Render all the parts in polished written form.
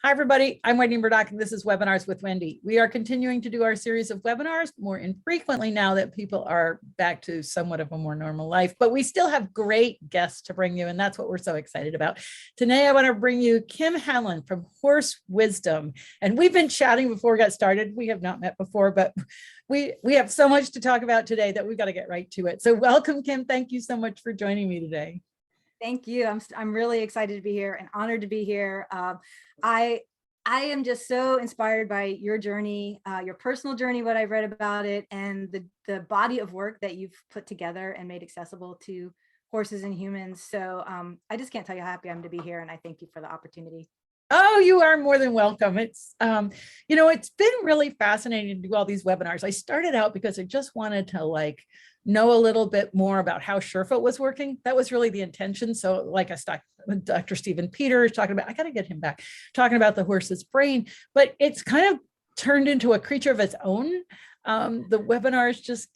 Hi, everybody. I'm Wendy Murdoch, and this is Webinars with Wendy. We are continuing to do our series of webinars more infrequently now that people are back to somewhat of a more normal life, but we still have great guests to bring you, and that's what we're so excited about. Today, I want to bring you Kim Hallin from Horse Wisdom, and we've been chatting before we got started. We have not met before, but we have so much to talk about today that we've got to get right to it. So welcome, Kim. Thank you so much for joining me today. Thank you. I'm really excited to be here and honored to be here. I am just so inspired by your journey, your personal journey, what I've read about it, and the body of work that you've put together and made accessible to horses and humans. So I just can't tell you how happy I'm to be here, and I thank you for the opportunity. Oh, you are more than welcome. It's, it's been really fascinating to do all these webinars. I started out because I just wanted to know a little bit more about how Surefoot was working. That was really the intention. So like I started with Dr. Stephen Peters talking about, I got to get him back, talking about the horse's brain, but it's kind of turned into a creature of its own. The webinars just,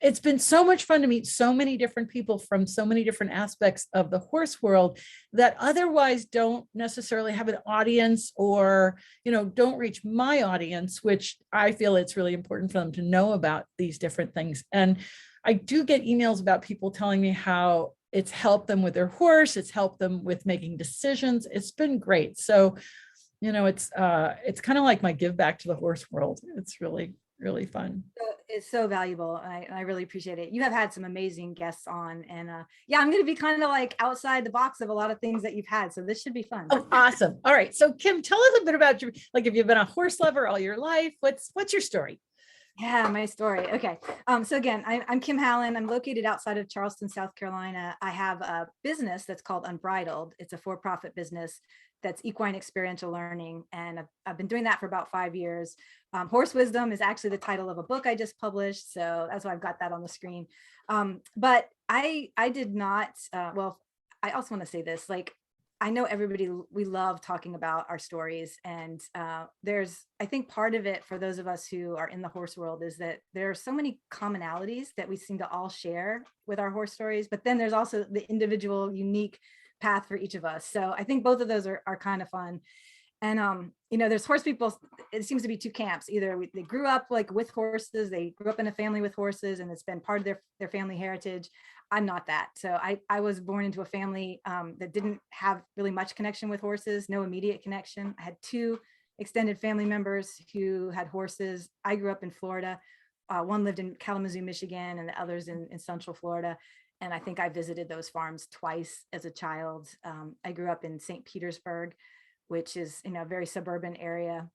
it's been so much fun to meet so many different people from so many different aspects of the horse world that otherwise don't necessarily have an audience or, don't reach my audience, which I feel it's really important for them to know about these different things. And I do get emails about people telling me how it's helped them with their horse. It's helped them with making decisions. It's been great. So, it's kind of like my give back to the horse world. It's really fun. It's so valuable. I really appreciate it. You have had some amazing guests on, and yeah, I'm going to be kind of like outside the box of a lot of things that you've had. So this should be fun. Oh, awesome. All right. So Kim, tell us a bit about your, have you been a horse lover all your life? What's your story? Yeah, my story. Okay. So again, I'm Kim Hallin. I'm located outside of Charleston, South Carolina. I have a business that's called Unbridled. It's a for-profit business that's equine experiential learning. And I've been doing that for about 5 years. Horse Wisdom is actually the title of a book I just published. So that's why I've got that on the screen. But I did not, well, I also want to say this, I know everybody, we love talking about our stories, and I think part of it for those of us who are in the horse world is that there are so many commonalities that we seem to all share with our horse stories, but then there's also the individual unique path for each of us. So I think both of those are kind of fun. And, there's horse people, it seems to be two camps. Either they grew up with horses, they grew up in a family with horses, and it's been part of their family heritage. I'm not that. So I was born into a family that didn't have really much connection with horses, no immediate connection. I had two extended family members who had horses. I grew up in Florida. One lived in Kalamazoo, Michigan, and the others in Central Florida. And I think I visited those farms twice as a child. I grew up in St. Petersburg, which is a very suburban area.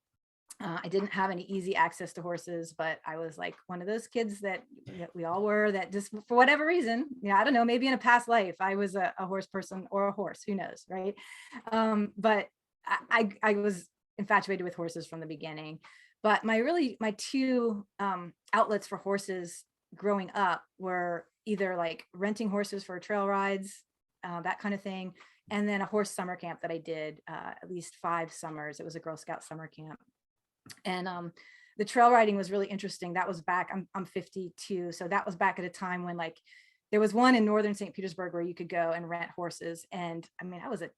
I didn't have any easy access to horses, but I was like one of those kids that we all were, that just for whatever reason, I don't know, maybe in a past life, I was a horse person or a horse, who knows, right? But I was infatuated with horses from the beginning. But my two outlets for horses growing up were either renting horses for trail rides, that kind of thing, and then a horse summer camp that I did at least 5 summers. It was a Girl Scout summer camp. And the trail riding was really interesting. That was back, I'm 52. So that was back at a time when there was one in northern St. Petersburg where you could go and rent horses. And I mean, I was a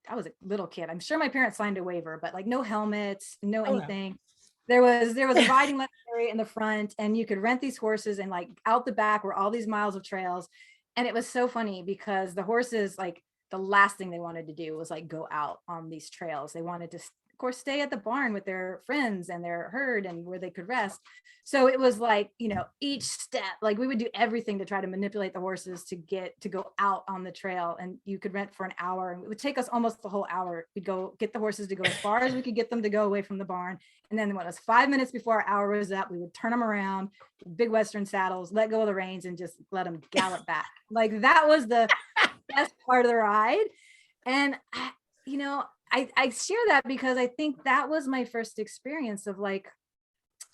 little kid. I'm sure my parents signed a waiver, but no helmets, no anything. There was a riding lesson area in the front, and you could rent these horses, and out the back were all these miles of trails. And it was so funny because the horses, the last thing they wanted to do was go out on these trails. They wanted to, of course, stay at the barn with their friends and their herd and where they could rest. So it was each step, we would do everything to try to manipulate the horses to go out on the trail. And you could rent for an hour, and it would take us almost the whole hour. We'd go get the horses to go as far as we could get them to go away from the barn. And then when it was 5 minutes before our hour was up, we would turn them around, big Western saddles, let go of the reins, and just let them gallop back. That was the best part of the ride. And I share that because I think that was my first experience of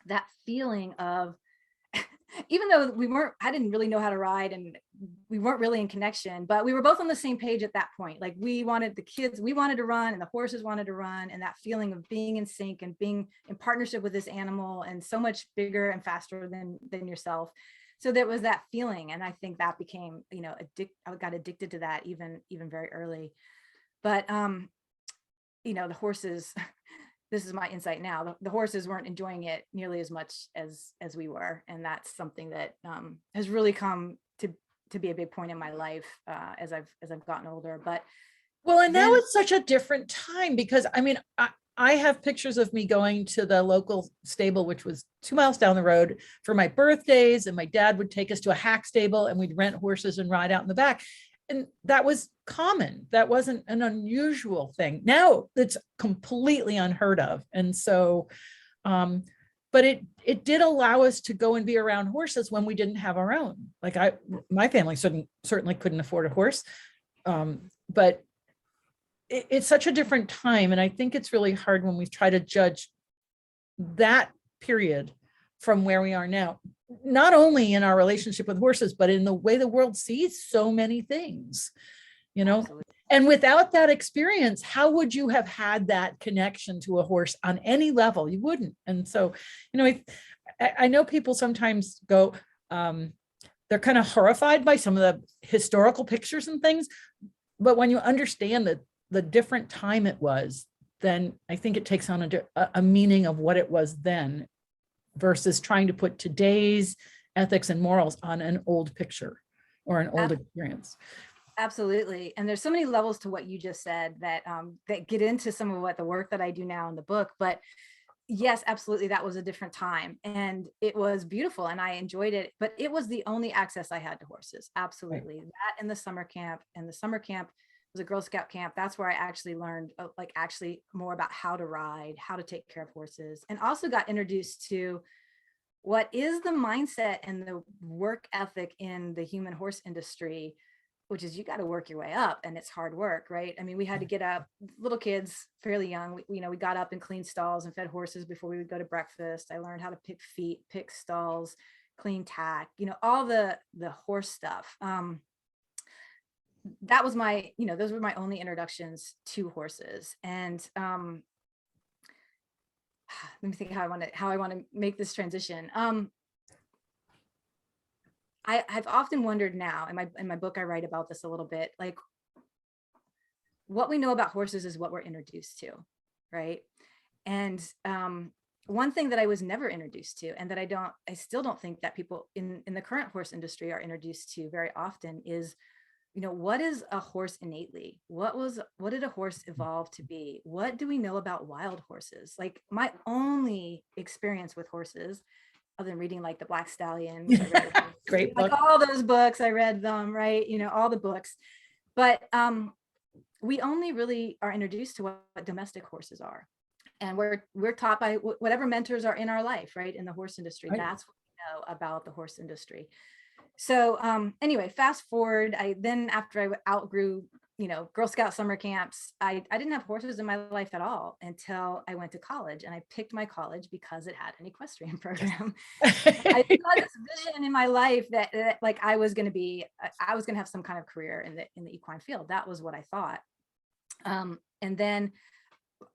that feeling of, even though I didn't really know how to ride, and we weren't really in connection, but we were both on the same page at that point. We wanted to run, and the horses wanted to run, and that feeling of being in sync and being in partnership with this animal, and so much bigger and faster than yourself. So there was that feeling. And I think that became, I got addicted to that even very early. But, the horses, this is my insight now, the horses weren't enjoying it nearly as much as we were. And that's something that has really come to be a big point in my life as I've gotten older. But Well, and now then it's such a different time because I mean, I have pictures of me going to the local stable, which was 2 miles down the road for my birthdays. And my dad would take us to a hack stable and we'd rent horses and ride out in the back. And that was common. That wasn't an unusual thing. Now it's completely unheard of. And so, but it did allow us to go and be around horses when we didn't have our own. Like my family certainly couldn't afford a horse. But it's such a different time. And I think it's really hard when we try to judge that period from where we are now, not only in our relationship with horses, but in the way the world sees so many things, you know. Absolutely. And without that experience, how would you have had that connection to a horse on any level? You wouldn't. And so, you know, I know people sometimes go, they're kind of horrified by some of the historical pictures and things, but when you understand that the different time it was, then I think it takes on a meaning of what it was then versus trying to put today's ethics and morals on an old picture or an old experience. Absolutely. And there's so many levels to what you just said that that get into some of what the work that I do now in the book. But yes, absolutely, that was a different time and it was beautiful and I enjoyed it, but it was the only access I had to horses. Absolutely. Right. That and the summer camp, and the summer camp was a Girl Scout camp. That's where I actually learned like actually more about how to ride, how to take care of horses, and also got introduced to what is the mindset and the work ethic in the human horse industry, which is you got to work your way up and it's hard work, right? I mean, we had to get up, little kids, fairly young, we got up and cleaned stalls and fed horses before we would go to breakfast. I learned how to pick feet, pick stalls, clean tack, all the horse stuff. That was my, those were my only introductions to horses. And let me think how I want to make this transition. I've often wondered now, in my book, I write about this a little bit, like what we know about horses is what we're introduced to, right? And one thing that I was never introduced to, and that I still don't think that people in the current horse industry are introduced to very often is, what is a horse innately? What did a horse evolve to be? What do we know about wild horses? Like my only experience with horses, other than reading like the Black Stallion, which I read, great book. Like all those books, I read them, right? All the books. But we only really are introduced to what domestic horses are. And we're taught by whatever mentors are in our life, right? In the horse industry. Right. That's what we know about the horse industry. So anyway, fast forward, after I outgrew, Girl Scout summer camps, I didn't have horses in my life at all until I went to college, and I picked my college because it had an equestrian program. I saw this vision in my life that like I was going to have some kind of career in the equine field. That was what I thought. And then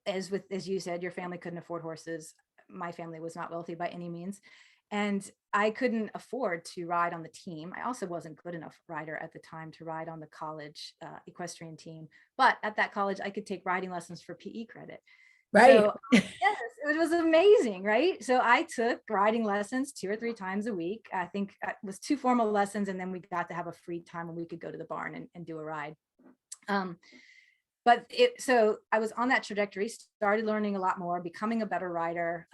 as you said, your family couldn't afford horses. My family was not wealthy by any means. And I couldn't afford to ride on the team. I also wasn't good enough rider at the time to ride on the college equestrian team. But at that college, I could take riding lessons for PE credit. Right. So, yes, it was amazing, right? So I took riding lessons 2 or 3 times a week. I think it was 2 formal lessons, and then we got to have a free time when we could go to the barn and do a ride. So I was on that trajectory, started learning a lot more, becoming a better rider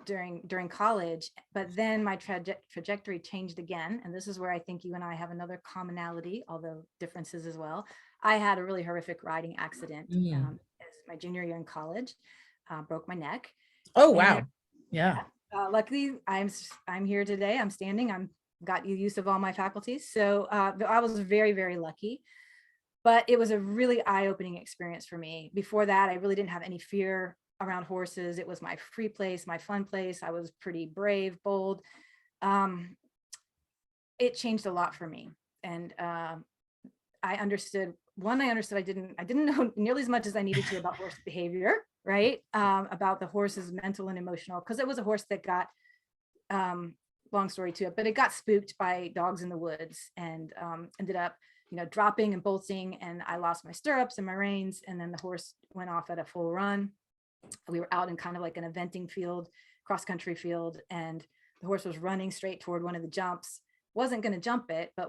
during college, but then my trajectory changed again. And this is where I think you and I have another commonality, although differences as well. I had a really horrific riding accident as my junior year in college, broke my neck. Oh, wow. And, yeah. Luckily, I'm here today. I'm standing. I'm got use of all my faculties. So I was very, very lucky. But it was a really eye-opening experience for me. Before that, I really didn't have any fear around horses. It was my free place, my fun place. I was pretty brave, bold. It changed a lot for me. And I understood I didn't know nearly as much as I needed to about horse behavior, right? About the horse's mental and emotional, because it was a horse that got, long story to it, but it got spooked by dogs in the woods and ended up, dropping and bolting, and I lost my stirrups and my reins, and then the horse went off at a full run. We were out in kind of like an eventing field, cross country field, and the horse was running straight toward one of the jumps. Wasn't going to jump it, but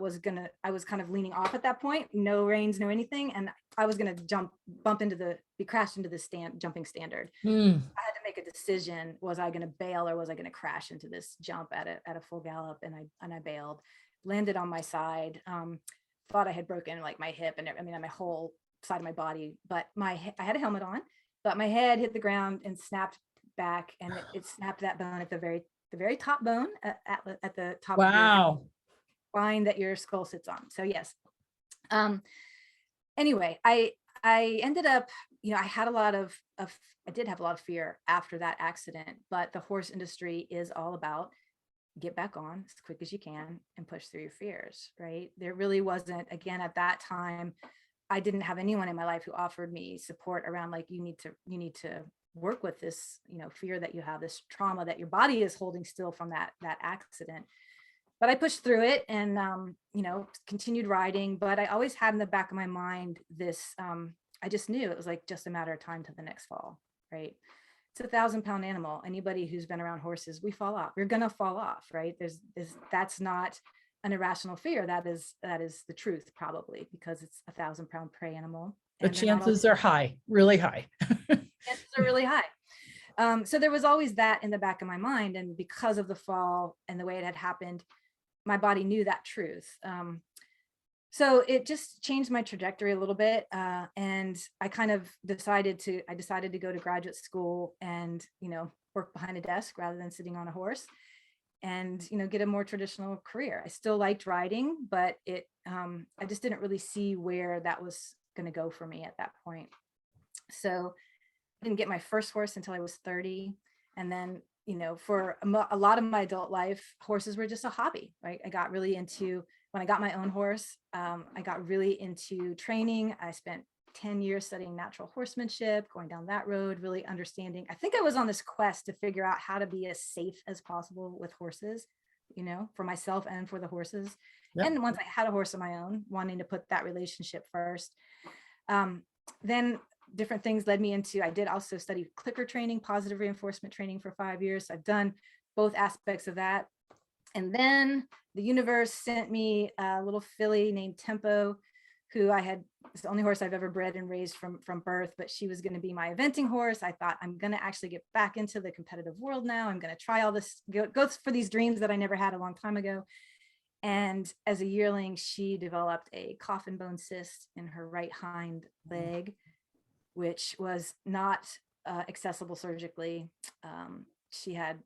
I was kind of leaning off at that point, no reins, no anything. And I was going to be crashed into the jumping standard. Mm. I had to make a decision. Was I going to bail, or was I going to crash into this jump at a full gallop? And I bailed, landed on my side. Thought I had broken like my hip and my whole side of my body, but I had a helmet on, but my head hit the ground and snapped back, and it snapped that bone at the very top bone at the top of your spine that your skull sits on. So yes. Anyway, I ended up, I had I did have a lot of fear after that accident, but the horse industry is all about get back on as quick as you can and push through your fears, right? There really wasn't, again, at that time, I didn't have anyone in my life who offered me support around like, you need to work with this, fear that you have, this trauma that your body is holding still from that accident. But I pushed through it and, continued riding. But I always had in the back of my mind this, I just knew it was like just a matter of time to the next fall, right? It's 1,000-pound animal. Anybody who's been around horses, we fall off. We're gonna fall off, right? That's not an irrational fear. That is the truth, probably, because it's 1,000-pound prey animal. The chances are high, really high. Chances are really high. So there was always that in the back of my mind, and because of the fall and the way it had happened, my body knew that truth. So it just changed my trajectory a little bit. And I kind of decided to go to graduate school and, work behind a desk rather than sitting on a horse and, get a more traditional career. I still liked riding, but I just didn't really see where that was going to go for me at that point. So I didn't get my first horse until I was 30. And then, for a lot of my adult life, horses were just a hobby, right? I got really into, when I got my own horse, I got really into training. I spent 10 years studying natural horsemanship, going down that road, really understanding. I think I was on this quest to figure out how to be as safe as possible with horses, for myself and for the horses. Yep. And once I had a horse of my own, wanting to put that relationship first. Then different things led me into, I did also study clicker training, positive reinforcement training for 5 years. I've done both aspects of that. And then the universe sent me a little filly named Tempo, who it's the only horse I've ever bred and raised from birth, but she was going to be my eventing horse. I thought, I'm going to actually get back into the competitive world now. I'm going to try all this, go for these dreams that I never had a long time ago. And as a yearling, she developed a coffin bone cyst in her right hind leg, which was not accessible surgically. She had,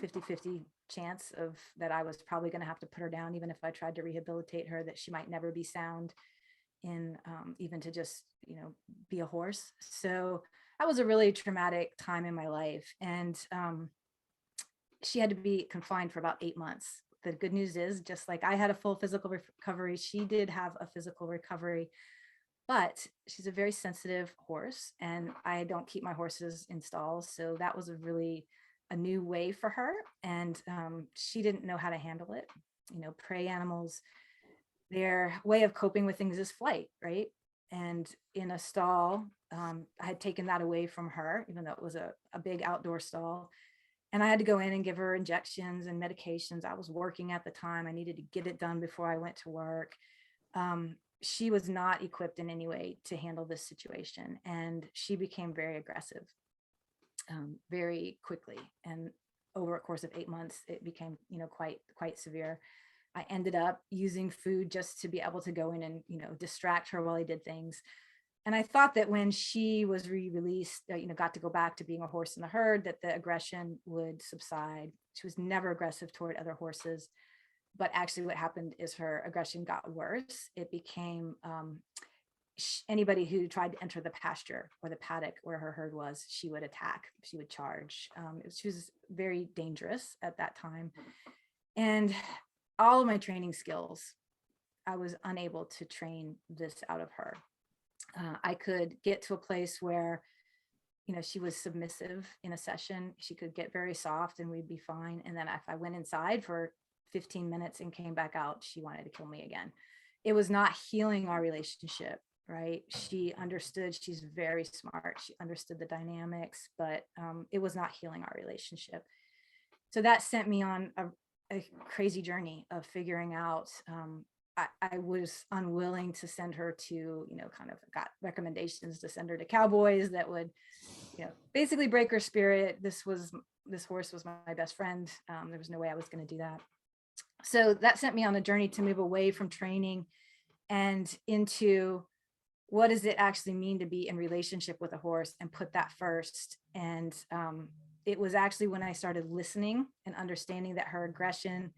50-50 chance of that I was probably going to have to put her down, even if I tried to rehabilitate her, that she might never be sound in even to just, be a horse. So that was a really traumatic time in my life. And she had to be confined for about 8 months. The good news is, just like I had a full physical recovery, she did have a physical recovery. But she's a very sensitive horse, and I don't keep my horses in stalls. So that was a new way for her. And she didn't know how to handle it. Prey animals, their way of coping with things is flight, right? And in a stall, I had taken that away from her, even though it was a big outdoor stall. And I had to go in and give her injections and medications. I was working at the time. I needed to get it done before I went to work. She was not equipped in any way to handle this situation. And she became very aggressive, very quickly. And over a course of 8 months, it became, quite severe. I ended up using food just to be able to go in and, distract her while I did things. And I thought that when she was re-released, got to go back to being a horse in the herd, that the aggression would subside. She was never aggressive toward other horses. But actually what happened is her aggression got worse. It became anybody who tried to enter the pasture or the paddock where her herd was, she would attack, she would charge. She was very dangerous at that time. And all of my training skills, I was unable to train this out of her. I could get to a place where, she was submissive in a session. She could get very soft and we'd be fine. And then if I went inside for 15 minutes and came back out, she wanted to kill me again. It was not healing our relationship. right? She understood, she's very smart. She understood the dynamics, but it was not healing our relationship. So that sent me on a crazy journey of figuring out, I was unwilling to send her to, kind of got recommendations to send her to cowboys that would, basically break her spirit. This horse was my best friend. There was no way I was going to do that. So that sent me on a journey to move away from training and into what does it actually mean to be in relationship with a horse, and put that first. And it was actually when I started listening and understanding that her aggression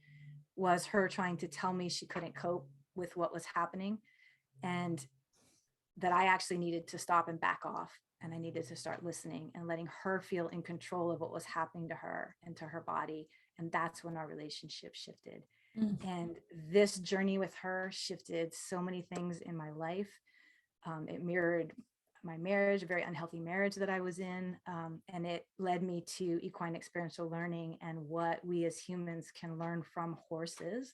was her trying to tell me she couldn't cope with what was happening, and that I actually needed to stop and back off, and I needed to start listening and letting her feel in control of what was happening to her and to her body. And that's when our relationship shifted. And this journey with her shifted so many things in my life. It mirrored my marriage, a very unhealthy marriage that I was in. And it led me to equine experiential learning and what we as humans can learn from horses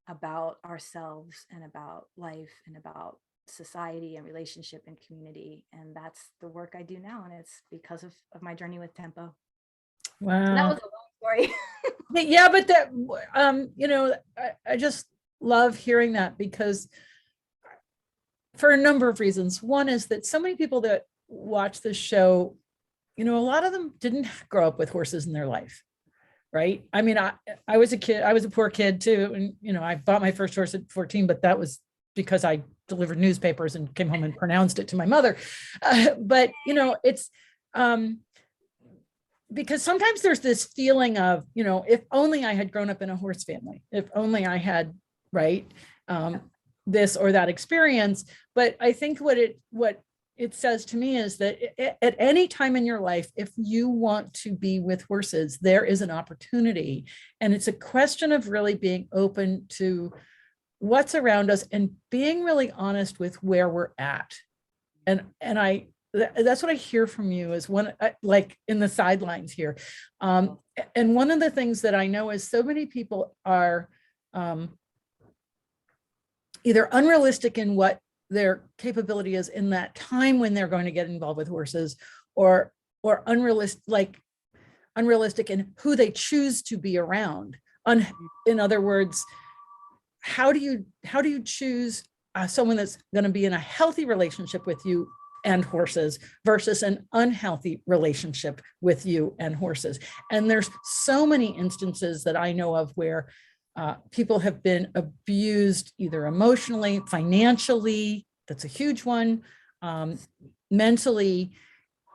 about ourselves and about life and about society and relationship and community. And that's the work I do now. And it's because of my journey with Tempo. Wow. So that was a long story. Yeah, but that, I just love hearing that, because for a number of reasons. One is that so many people that watch this show, a lot of them didn't grow up with horses in their life, right? I mean, I was a kid, I was a poor kid too. And, I bought my first horse at 14, but that was because I delivered newspapers and came home and pronounced it to my mother. But, it's, because sometimes there's this feeling of, if only I had grown up in a horse family, if only I had, right, this or that experience. But I think what it says to me is that at any time in your life, if you want to be with horses, there is an opportunity. And it's a question of really being open to what's around us and being really honest with where we're at. And that's what I hear from you is like in the sidelines here. And one of the things that I know is so many people are either unrealistic in what their capability is in that time when they're going to get involved with horses, or unrealistic in who they choose to be around. In other words, how do you choose someone that's going to be in a healthy relationship with you and horses versus an unhealthy relationship with you and horses? And there's so many instances that I know of where people have been abused, either emotionally, financially, that's a huge one, mentally,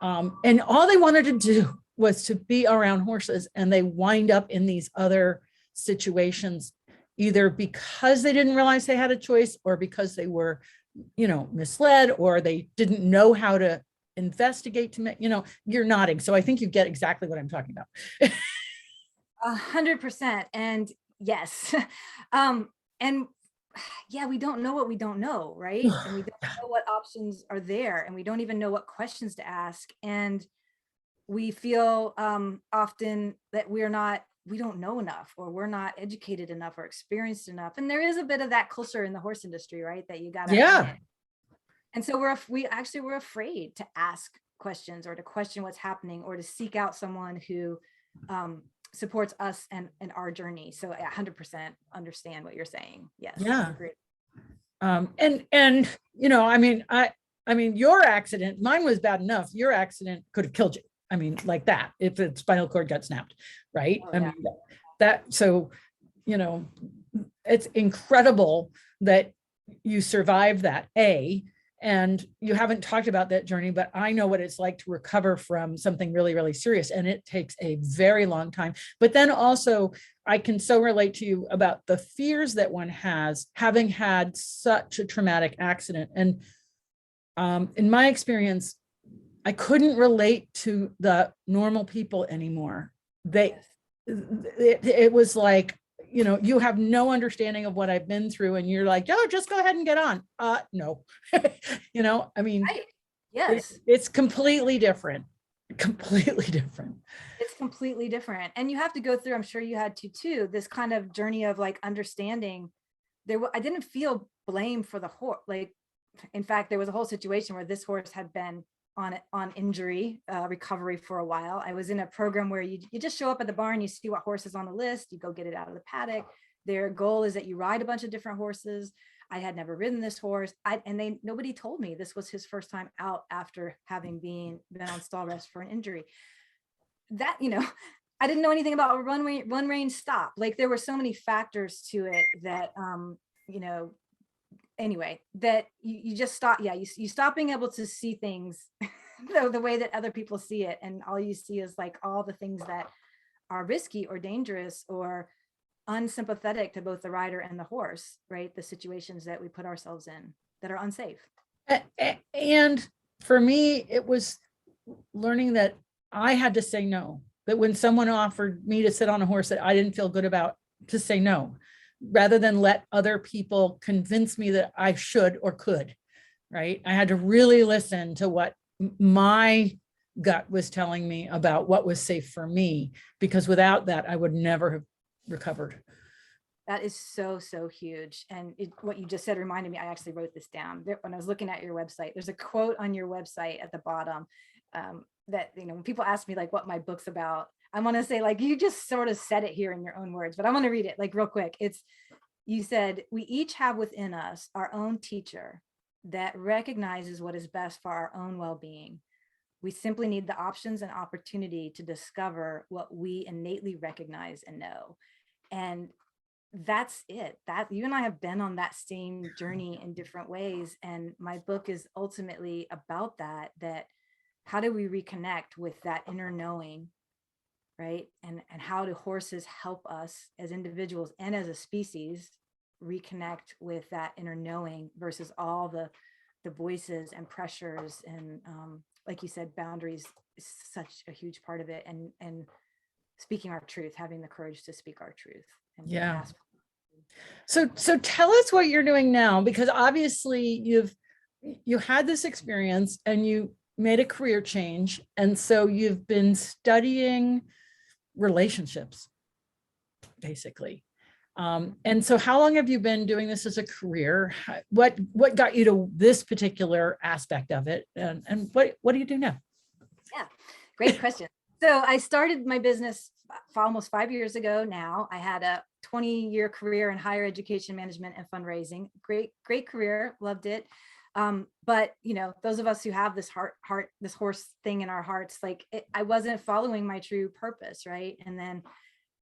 and all they wanted to do was to be around horses, and they wind up in these other situations, either because they didn't realize they had a choice, or because they were, misled, or they didn't know how to investigate to make, you're nodding. So I think you get exactly what I'm talking about. 100%. And yes. And yeah, we don't know what we don't know, right? And we don't know what options are there, and we don't even know what questions to ask. And we feel often that we don't know enough, or we're not educated enough or experienced enough. And there is a bit of that culture in the horse industry, right? That you gotta, yeah. And so we're afraid to ask questions, or to question what's happening, or to seek out someone who supports us and our journey. So I 100% understand what you're saying. Yes. Yeah. I agree. I mean, your accident, mine was bad enough. Your accident could have killed you. I mean, like that, if the spinal cord got snapped, right? Oh, I yeah. mean, so, it's incredible that you survived that, and you haven't talked about that journey, but I know what it's like to recover from something really, really serious. And it takes a very long time. But then also, I can so relate to you about the fears that one has having had such a traumatic accident. And in my experience, I couldn't relate to the normal people anymore. It was like, you have no understanding of what I've been through, and you're like, oh, just go ahead and get on. No, I mean, Right. Yes. it's completely different. Completely different. It's completely different. And you have to go through, I'm sure you had to too, this kind of journey of like understanding I didn't feel blame for the horse, like in fact, there was a whole situation where this horse had been on injury recovery for a while. I was in a program where you just show up at the barn, you see what horse is on the list, you go get it out of the paddock. Their goal is that you ride a bunch of different horses. I had never ridden this horse, and nobody told me this was his first time out after having been on stall rest for an injury. That, I didn't know anything about run range stop. Like, there were so many factors to it that anyway, that you just stop. Yeah, you stop being able to see things the way that other people see it, and all you see is like all the things that are risky or dangerous or unsympathetic to both the rider and the horse, right? The situations that we put ourselves in that are unsafe. And for me, it was learning that I had to say no, that when someone offered me to sit on a horse that I didn't feel good about, to say no, rather than let other people convince me that I should or could, right? I had to really listen to what my gut was telling me about what was safe for me, because without that, I would never have recovered. That is so, so huge. And what you just said reminded me, I actually wrote this down when I was looking at your website. There's a quote on your website at the bottom that, when people ask me like what my book's about, I want to say, like, you just sort of said it here in your own words, but I want to read it like real quick. You said, we each have within us our own teacher that recognizes what is best for our own well-being. We simply need the options and opportunity to discover what we innately recognize and know. And that's it. That you and I have been on that same journey in different ways. And my book is ultimately about that how do we reconnect with that inner knowing, right? And how do horses help us as individuals and as a species reconnect with that inner knowing versus all the voices and pressures and like you said, boundaries is such a huge part of it, and speaking our truth, having the courage to speak our truth. And yeah. So tell us what you're doing now, because obviously you had this experience and you made a career change. And so you've been studying relationships, basically. And so how long have you been doing this as a career? What got you to this particular aspect of it? And what do you do now? Yeah, great question. So I started my business almost 5 years ago now. I had a 20-year career in higher education management and fundraising. Great career, loved it. But those of us who have this this horse thing in our hearts, I wasn't following my true purpose, right? And then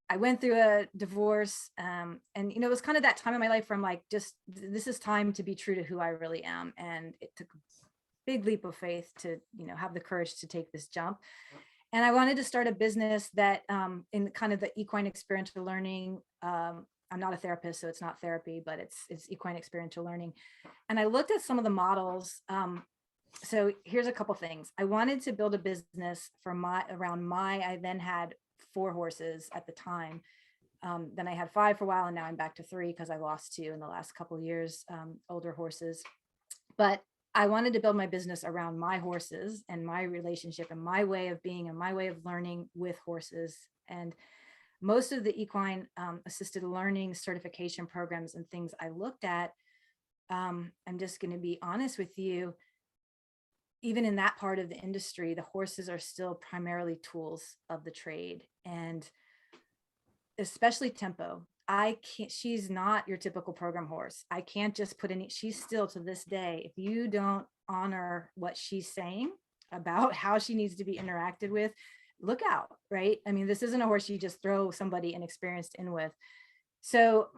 I went through a divorce, and it was kind of that time in my life where I'm like, this is time to be true to who I really am. And it took a big leap of faith to have the courage to take this jump. And I wanted to start a business that in kind of the equine experiential learning. I'm not a therapist, so it's not therapy, but it's equine experiential learning. And I looked at some of the models. So here's a couple things. I wanted to build a business I then had 4 horses at the time. Then I had 5 for a while, and now I'm back to 3 because I lost 2 in the last couple of years, older horses. But I wanted to build my business around my horses and my relationship and my way of being and my way of learning with horses. And most of the equine assisted learning certification programs and things I looked at, I'm just going to be honest with you, even in that part of the industry, the horses are still primarily tools of the trade, and especially tempo. She's not your typical program horse. I can't just put she's still, to this day, if you don't honor what she's saying about how she needs to be interacted with, look out, right? I mean, this isn't a horse you just throw somebody inexperienced in with. So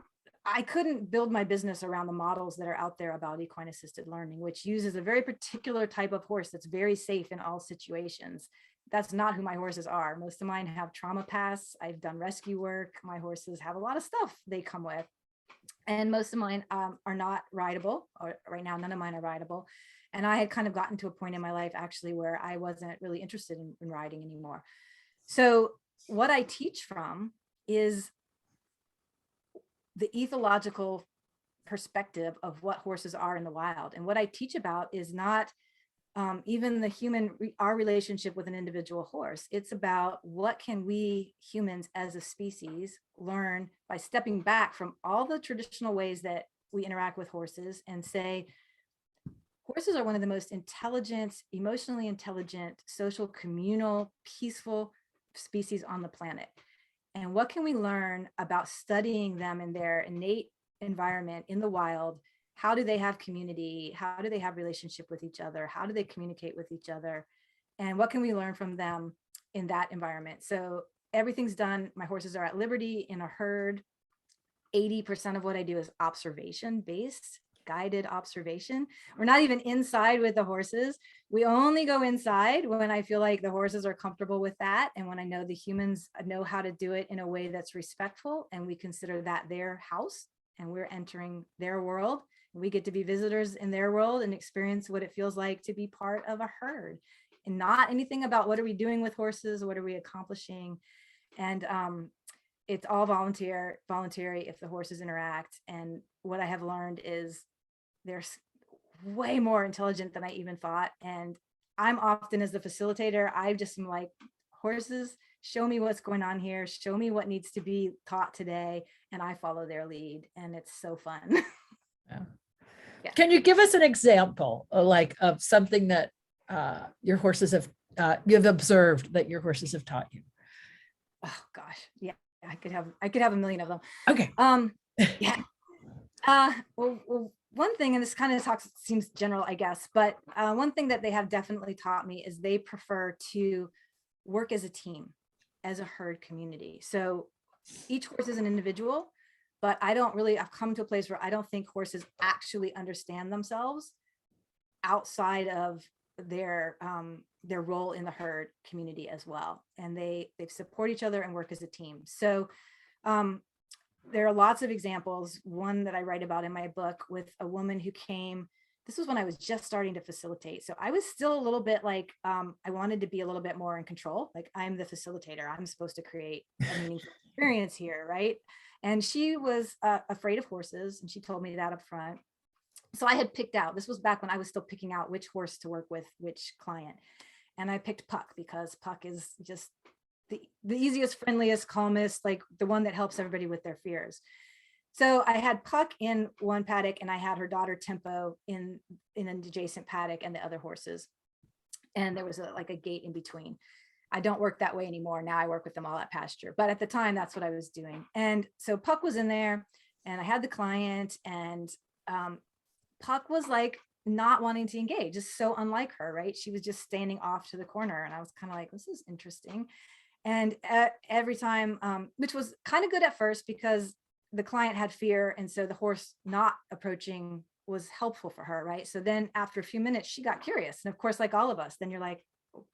I couldn't build my business around the models that are out there about equine assisted learning, which uses a very particular type of horse that's very safe in all situations. That's not who my horses are. Most of mine have trauma pasts. I've done rescue work. My horses have a lot of stuff they come with. And most of mine are not rideable, or right now, none of mine are rideable. And I had kind of gotten to a point in my life actually where I wasn't really interested in riding anymore. So what I teach from is the ethological perspective of what horses are in the wild. And what I teach about is not even our relationship with an individual horse. It's about what can we humans as a species learn by stepping back from all the traditional ways that we interact with horses and say, horses are one of the most intelligent, emotionally intelligent, social, communal, peaceful species on the planet. And what can we learn about studying them in their innate environment in the wild? How do they have community? How do they have relationship with each other? How do they communicate with each other? And what can we learn from them in that environment? So everything's done. My horses are at liberty in a herd. 80% of what I do is observation based, guided observation. We're not even inside with the horses. We only go inside when I feel like the horses are comfortable with that. And when I know the humans know how to do it in a way that's respectful, and we consider that their house and we're entering their world. We get to be visitors in their world and experience what it feels like to be part of a herd, and not anything about what are we doing with horses, what are we accomplishing. And it's all voluntary if the horses interact. And what I have learned is they're way more intelligent than I even thought. And I'm often, as the facilitator, I just am like, horses, show me what's going on here, show me what needs to be taught today, and I follow their lead, and it's so fun. Yeah. Yeah. Can you give us an example of something that your horses have you've observed that your horses have taught you? Oh gosh, yeah, I could have a million of them. Okay. Yeah. Well, one thing, and this kind of seems general, I guess, but one thing that they have definitely taught me is they prefer to work as a team, as a herd community. So each horse is an individual, but I've come to a place where I don't think horses actually understand themselves outside of their role in the herd community as well. And they support each other and work as a team. So there are lots of examples. One that I write about in my book with a woman who came, this was when I was just starting to facilitate. So I was still a little bit like, I wanted to be a little bit more in control. Like, I'm the facilitator. I'm supposed to create a meaningful experience here, right? And she was afraid of horses, and she told me that up front. So I had picked out, this was back when I was still picking out which horse to work with, which client. And I picked Puck because Puck is just the easiest, friendliest, calmest, like the one that helps everybody with their fears. So I had Puck in one paddock, and I had her daughter Tempo in an adjacent paddock, and the other horses. And there was a gate in between. I don't work that way anymore. Now I work with them all at pasture. But at the time, that's what I was doing. And so Puck was in there, and I had the client, and Puck was like not wanting to engage, just so unlike her, right? She was just standing off to the corner. And I was kind of like, this is interesting. And every time, which was kind of good at first because the client had fear. And so the horse not approaching was helpful for her, right? So then after a few minutes, she got curious. And of course, like all of us, then you're like,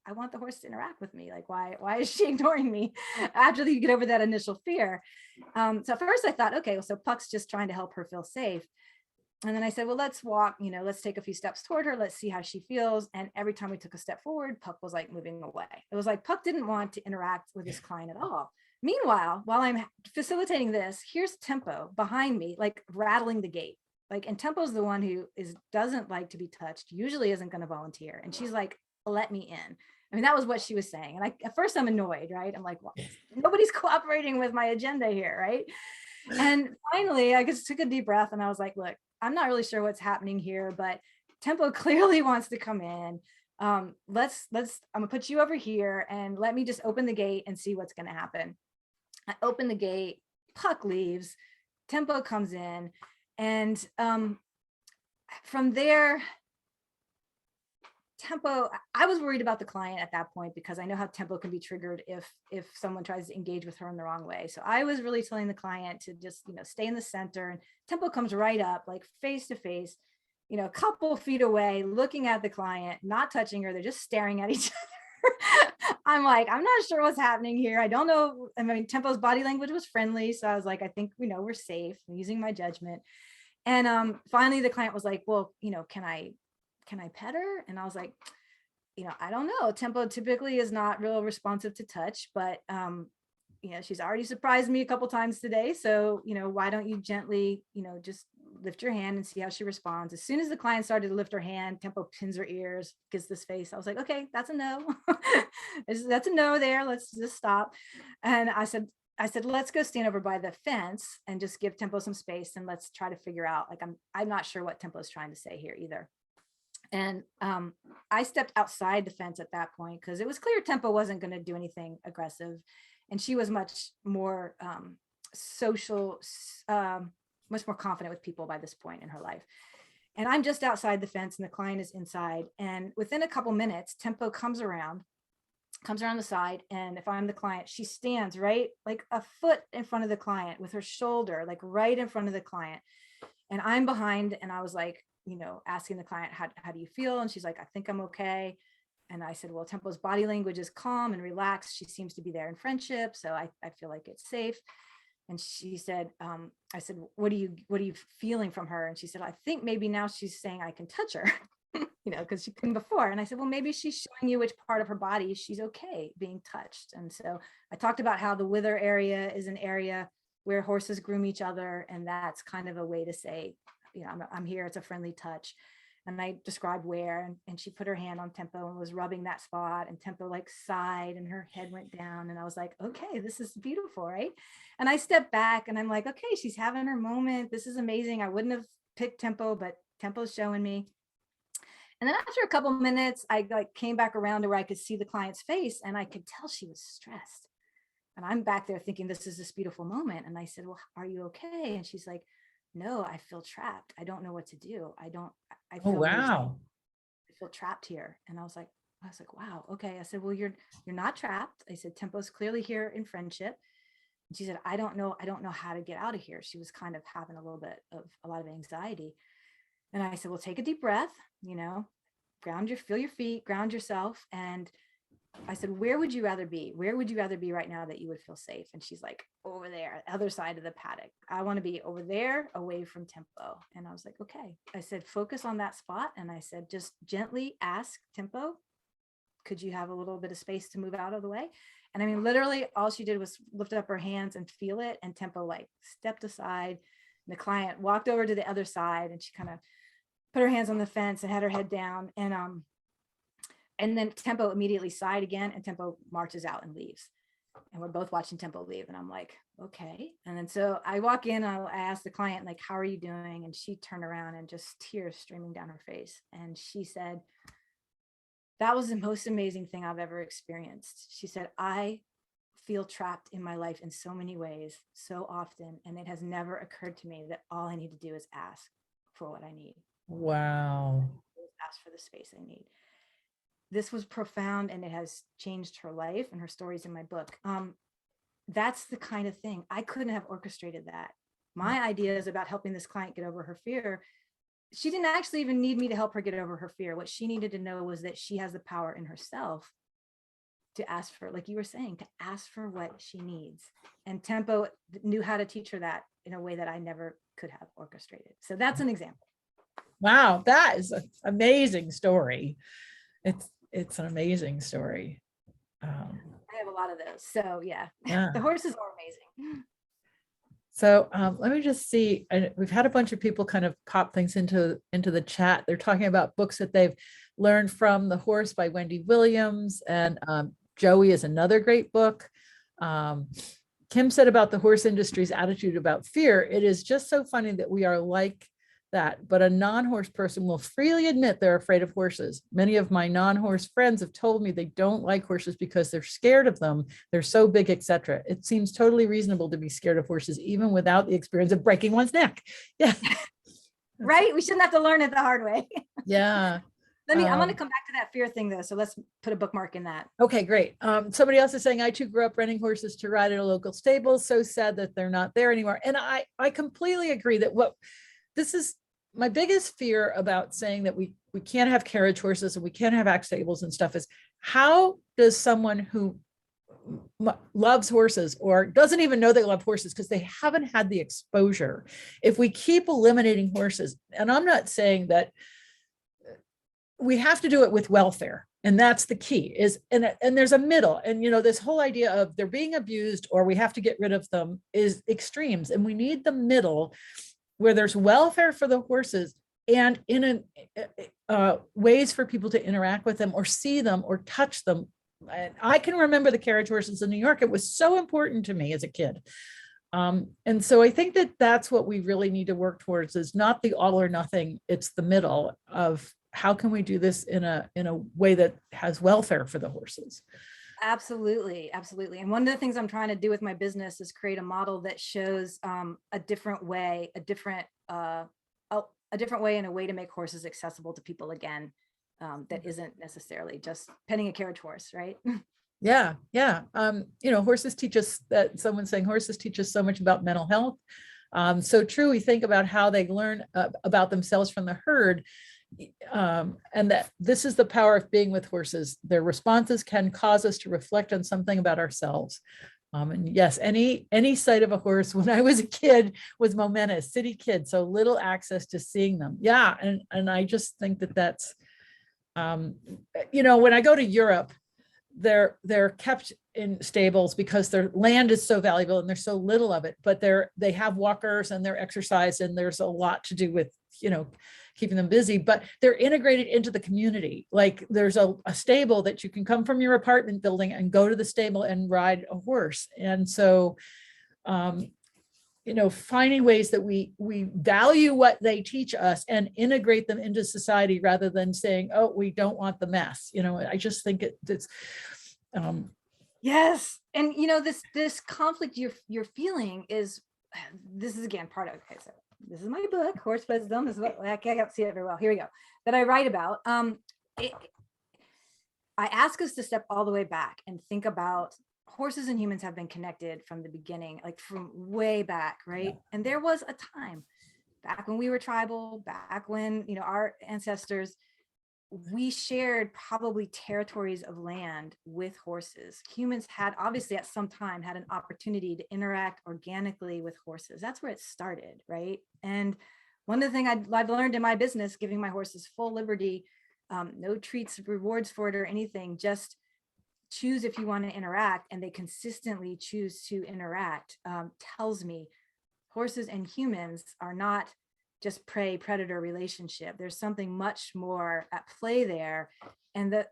I want the horse to interact with me. Like, why is she ignoring me after you get over that initial fear? So at first I thought, okay, well, so Puck's just trying to help her feel safe. And then I said, well, let's walk, let's take a few steps toward her. Let's see how she feels. And every time we took a step forward, Puck was like moving away. It was like Puck didn't want to interact with this client at all. Meanwhile, while I'm facilitating this, here's Tempo behind me, like rattling the gate. Like, and Tempo's the one who doesn't like to be touched, usually isn't going to volunteer. And she's like, let me in. I mean, that was what she was saying. And at first I'm annoyed, right? I'm like, well, nobody's cooperating with my agenda here, right? And finally, I just took a deep breath and I was like, look, I'm not really sure what's happening here, but Tempo clearly wants to come in. I'm gonna put you over here and let me just open the gate and see what's gonna happen. I open the gate, Puck leaves, Tempo comes in, and from there, Tempo, I was worried about the client at that point because I know how Tempo can be triggered if someone tries to engage with her in the wrong way. So I was really telling the client to just, stay in the center, and Tempo comes right up, like face to face, a couple feet away, looking at the client, not touching her. They're just staring at each other. I'm like, I'm not sure what's happening here. I don't know. I mean, Tempo's body language was friendly. So I was like, I think, we're safe. I'm using my judgment. And finally the client was like, well, can I pet her? And I was like, I don't know. Tempo typically is not real responsive to touch, but she's already surprised me a couple times today. So, why don't you gently, just lift your hand and see how she responds. As soon as the client started to lift her hand, Tempo pins her ears, gives this face. I was like, okay, that's a no. That's a no there. Let's just stop. And I said, let's go stand over by the fence and just give Tempo some space, and let's try to figure out, like, I'm not sure what Tempo is trying to say here either. And I stepped outside the fence at that point because it was clear Tempo wasn't going to do anything aggressive. And she was much more social, much more confident with people by this point in her life. And I'm just outside the fence and the client is inside. And within a couple minutes, Tempo comes around the side. And if I'm the client, she stands right like a foot in front of the client with her shoulder, like right in front of the client. And I'm behind, and I was like, you know, asking the client, how do you feel? And she's like, I think I'm okay. And I said, well, Tempo's body language is calm and relaxed. She seems to be there in friendship. So I feel like it's safe. And she said, I said, what are you feeling from her? And she said, I think maybe now she's saying I can touch her, you know, because she couldn't before. And I said, well, maybe she's showing you which part of her body she's okay being touched. And so I talked about how the wither area is an area where horses groom each other. And that's kind of a way to say, you know, I'm here, it's a friendly touch. And I described where, and she put her hand on Tempo and was rubbing that spot, and Tempo like sighed and her head went down. And I was like, okay, this is beautiful, right? And I stepped back and I'm like, okay, she's having her moment. This is amazing. I wouldn't have picked Tempo, but Tempo's showing me. And then after a couple of minutes, I like came back around to where I could see the client's face and I could tell she was stressed. And I'm back there thinking, this is this beautiful moment. And I said, well, are you okay? And she's like, no, I feel trapped. I don't know what to do. I Oh, feel wow. I feel trapped here. And I was like, wow, okay. I said, well, you're not trapped. I said, Tempo's clearly here in friendship. And she said, I don't know how to get out of here. She was kind of having a lot of anxiety. And I said, well, take a deep breath, you know, feel your feet, ground yourself. And I said, where would you rather be? Where would you rather be right now that you would feel safe? And she's like, over there, other side of the paddock. I want to be over there, away from Tempo. And I was like, okay. I said, focus on that spot. And I said, just gently ask Tempo, could you have a little bit of space to move out of the way? And I mean, literally all she did was lift up her hands and feel it. And Tempo like stepped aside. And the client walked over to the other side and she kind of put her hands on the fence and had her head down. And then Tempo immediately sighed again, and Tempo marches out and leaves. And we're both watching Tempo leave. And I'm like, okay. And then so I walk in, I ask the client, like, how are you doing? And she turned around and just tears streaming down her face. And she said, that was the most amazing thing I've ever experienced. She said, I feel trapped in my life in so many ways, so often. And it has never occurred to me that all I need to do is ask for what I need. Wow. Ask for the space I need. This was profound, and it has changed her life, and her stories in my book. That's the kind of thing. I couldn't have orchestrated that. My ideas about helping this client get over her fear, she didn't actually even need me to help her get over her fear. What she needed to know was that she has the power in herself to ask for, like you were saying, to ask for what she needs. And Tempo knew how to teach her that in a way that I never could have orchestrated. So that's an example. Wow, that is an amazing story. It's an amazing story. I have a lot of those. So yeah. The horses are amazing. So let me just see. We've had a bunch of people kind of pop things into the chat. They're talking about books that they've learned from. The Horse by Wendy Williams, and Joey is another great book. Kim said about the horse industry's attitude about fear, it is just so funny that we are like that, but a non-horse person will freely admit they're afraid of horses. Many of my non-horse friends have told me they don't like horses because they're scared of them. They're so big, etc. It seems totally reasonable to be scared of horses, even without the experience of breaking one's neck. Yeah. Right? We shouldn't have to learn it the hard way. Yeah. I want to come back to that fear thing though. So let's put a bookmark in that. Okay, great. Somebody else is saying, I too grew up renting horses to ride at a local stable. So sad that they're not there anymore. And I completely agree that this is my biggest fear about saying that we can't have carriage horses and we can't have act stables and stuff is, how does someone who loves horses or doesn't even know they love horses because they haven't had the exposure, if we keep eliminating horses, and I'm not saying that we have to do it with welfare, and that's the key is, and there's a middle, and this whole idea of they're being abused or we have to get rid of them is extremes, and we need the middle where there's welfare for the horses and in ways for people to interact with them or see them or touch them. And I can remember the carriage horses in New York. It was so important to me as a kid. And so I think that that's what we really need to work towards, is not the all or nothing. It's the middle of how can we do this in a way that has welfare for the horses? Absolutely. Absolutely. And one of the things I'm trying to do with my business is create a model that shows a different way, a different way and a way to make horses accessible to people again, that isn't necessarily just penning a carriage horse, right? Yeah. Yeah. Horses teach us that someone's saying horses teach us so much about mental health. So true. We think about how they learn about themselves from the herd. And that this is the power of being with horses. Their responses can cause us to reflect on something about ourselves. And yes, any sight of a horse when I was a kid was momentous, city kid, so little access to seeing them. Yeah. And I just think that that's, when I go to Europe, they're kept in stables because their land is so valuable and there's so little of it, but they have walkers and they're exercise, and there's a lot to do with, keeping them busy, but they're integrated into the community. Like there's a stable that you can come from your apartment building and go to the stable and ride a horse. And so, finding ways that we value what they teach us and integrate them into society rather than saying, oh, we don't want the mess. I just think it's yes. And this conflict you're feeling is, this is again part of, okay, so this is my book, Horse Wisdom. This is what I can't see it very well. Here we go. That I write about. I ask us to step all the way back and think about horses and humans have been connected from the beginning, like from way back, right? And there was a time back when we were tribal, back when, our ancestors, we shared probably territories of land with horses. Humans had obviously at some time had an opportunity to interact organically with horses. That's where it started, right? And one of the things I've learned in my business, giving my horses full liberty, no treats, rewards for it or anything, just choose if you want to interact, and they consistently choose to interact, tells me horses and humans are not just prey predator relationship. There's something much more at play there. And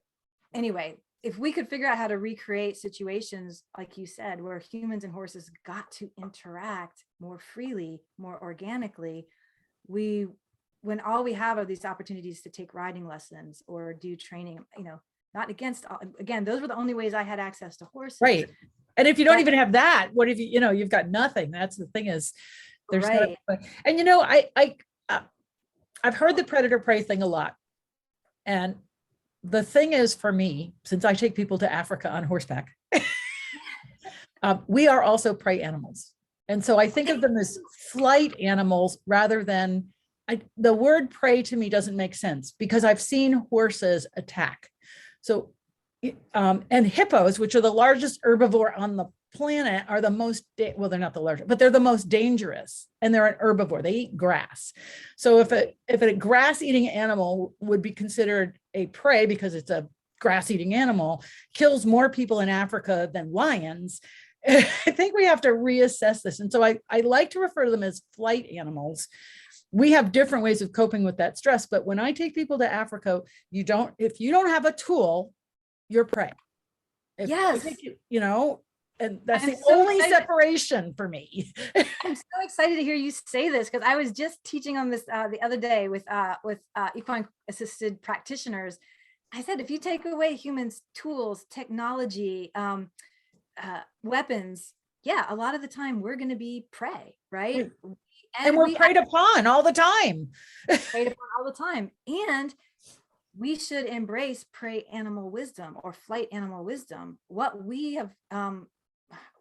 anyway, if we could figure out how to recreate situations, like you said, where humans and horses got to interact more freely, more organically, when all we have are these opportunities to take riding lessons or do training, not against, again, those were the only ways I had access to horses. Right. And if you don't even have that, what if you've got nothing? That's the thing is, there's right. And I've heard the predator prey thing a lot. And the thing is, for me, since I take people to Africa on horseback, we are also prey animals. And so I think of them as flight animals rather than, the word prey to me doesn't make sense because I've seen horses attack. So, and hippos, which are the largest herbivore on the planet, are the most, well, they're not the largest, but they're the most dangerous, and they're an herbivore. They eat grass. So if a grass eating animal would be considered a prey because it's a grass eating animal, kills more people in Africa than lions, I think we have to reassess this. And so I like to refer to them as flight animals. We have different ways of coping with that stress, but when I take people to Africa, if you don't have a tool, you're prey. Yes. And that's the only separation for me. I'm so excited to hear you say this because I was just teaching on this the other day with equine assisted practitioners. I said, if you take away humans' tools, technology, weapons, a lot of the time we're going to be prey, right? And we're preyed upon all the time. Preyed upon all the time. And we should embrace prey animal wisdom or flight animal wisdom. What we have,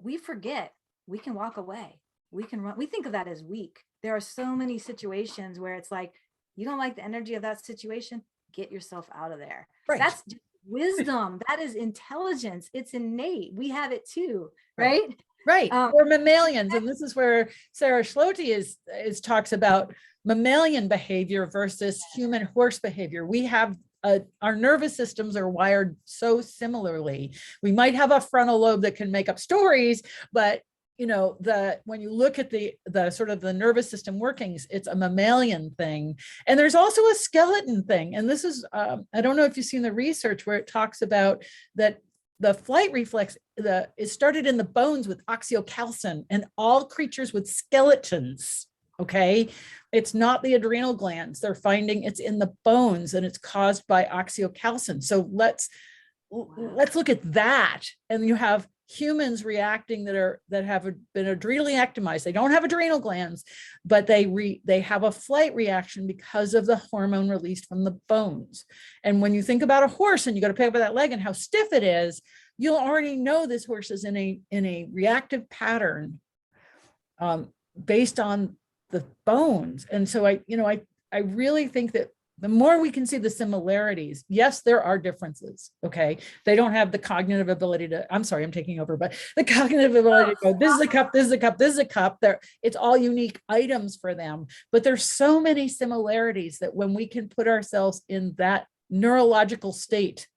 we forget we can walk away. We can run. We think of that as weak. There are so many situations where it's like, you don't like the energy of that situation, get yourself out of there. Right. That's just wisdom. That is intelligence. It's innate. We have it too, right? Right. We're mammalians. And this is where Sarah Schlote talks about mammalian behavior versus human horse behavior. We have our nervous systems are wired so similarly. We might have a frontal lobe that can make up stories, but when you look at the sort of the nervous system workings, it's a mammalian thing. And there's also a skeleton thing. And this is, I don't know if you've seen the research where it talks about that the flight reflex is started in the bones with oxyocalcin, and all creatures with skeletons, Okay. It's not the adrenal glands. They're finding it's in the bones and it's caused by oxyocalcin. So let's look at that. And you have humans reacting that have been adrenally actomized. They don't have adrenal glands, but they have a flight reaction because of the hormone released from the bones. And when you think about a horse and you got to pick up that leg and how stiff it is, you'll already know this horse is in a reactive pattern based on the bones. And so I really think that the more we can see the similarities, yes, there are differences. Okay. They don't have the cognitive ability to, I'm sorry, I'm taking over, but the cognitive ability to go, this is a cup, this is a cup, this is a cup. It's all unique items for them. But there's so many similarities that when we can put ourselves in that neurological state,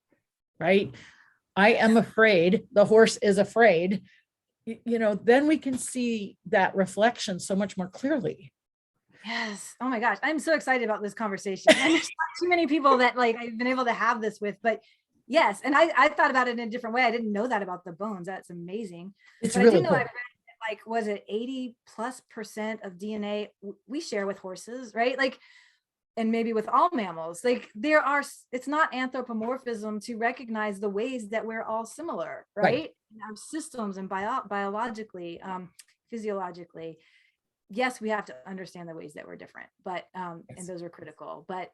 right? I am afraid, the horse is afraid, then we can see that reflection so much more clearly. Yes. Oh my gosh. I'm so excited about this conversation. And there's not too many people that like I've been able to have this with, but yes. And I thought about it in a different way. I didn't know that about the bones. That's amazing. It's but really I do know cool. I read that, like, was it 80+% of DNA we share with horses, right? Like, and maybe with all mammals, like it's not anthropomorphism to recognize the ways that we're all similar, right? In our systems and biologically, physiologically. Yes, we have to understand the ways that we're different, but and those are critical, but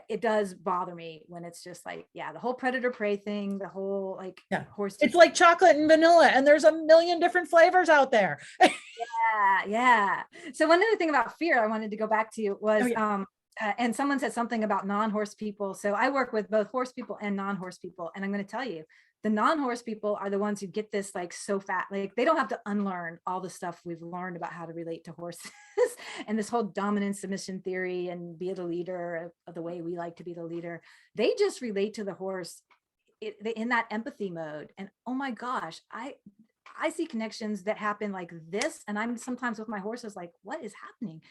it does bother me when it's just like, the whole predator prey thing, the whole like horse. It's like chocolate and vanilla, and there's a million different flavors out there. Yeah. So one other thing about fear I wanted to go back to was, and someone said something about non-horse people. So I work with both horse people and non-horse people. And I'm going to tell you, the non-horse people are the ones who get this like so fat, like they don't have to unlearn all the stuff we've learned about how to relate to horses and this whole dominant submission theory and be the leader of the way we like to be the leader. They just relate to the horse in that empathy mode. And oh my gosh, I see connections that happen like this. And I'm sometimes with my horses like, what is happening?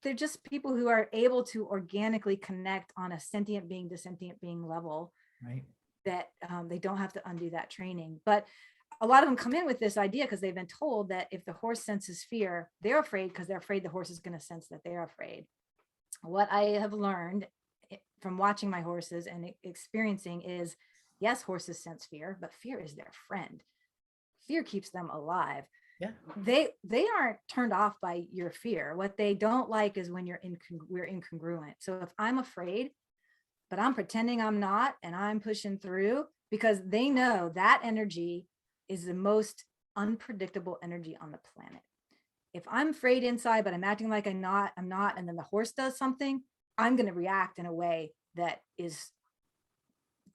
They're just people who are able to organically connect on a sentient being to sentient being level, right? That they don't have to undo that training. But a lot of them come in with this idea because they've been told that if the horse senses fear, they're afraid because they're afraid the horse is going to sense that they're afraid. What I have learned from watching my horses and experiencing is, yes, horses sense fear, but fear is their friend. Fear keeps them alive. Yeah. They aren't turned off by your fear. What they don't like is when we're incongruent. So if I'm afraid, but I'm pretending I'm not, and I'm pushing through, because they know that energy is the most unpredictable energy on the planet. If I'm afraid inside, but I'm acting like I'm not, and then the horse does something, I'm going to react in a way that is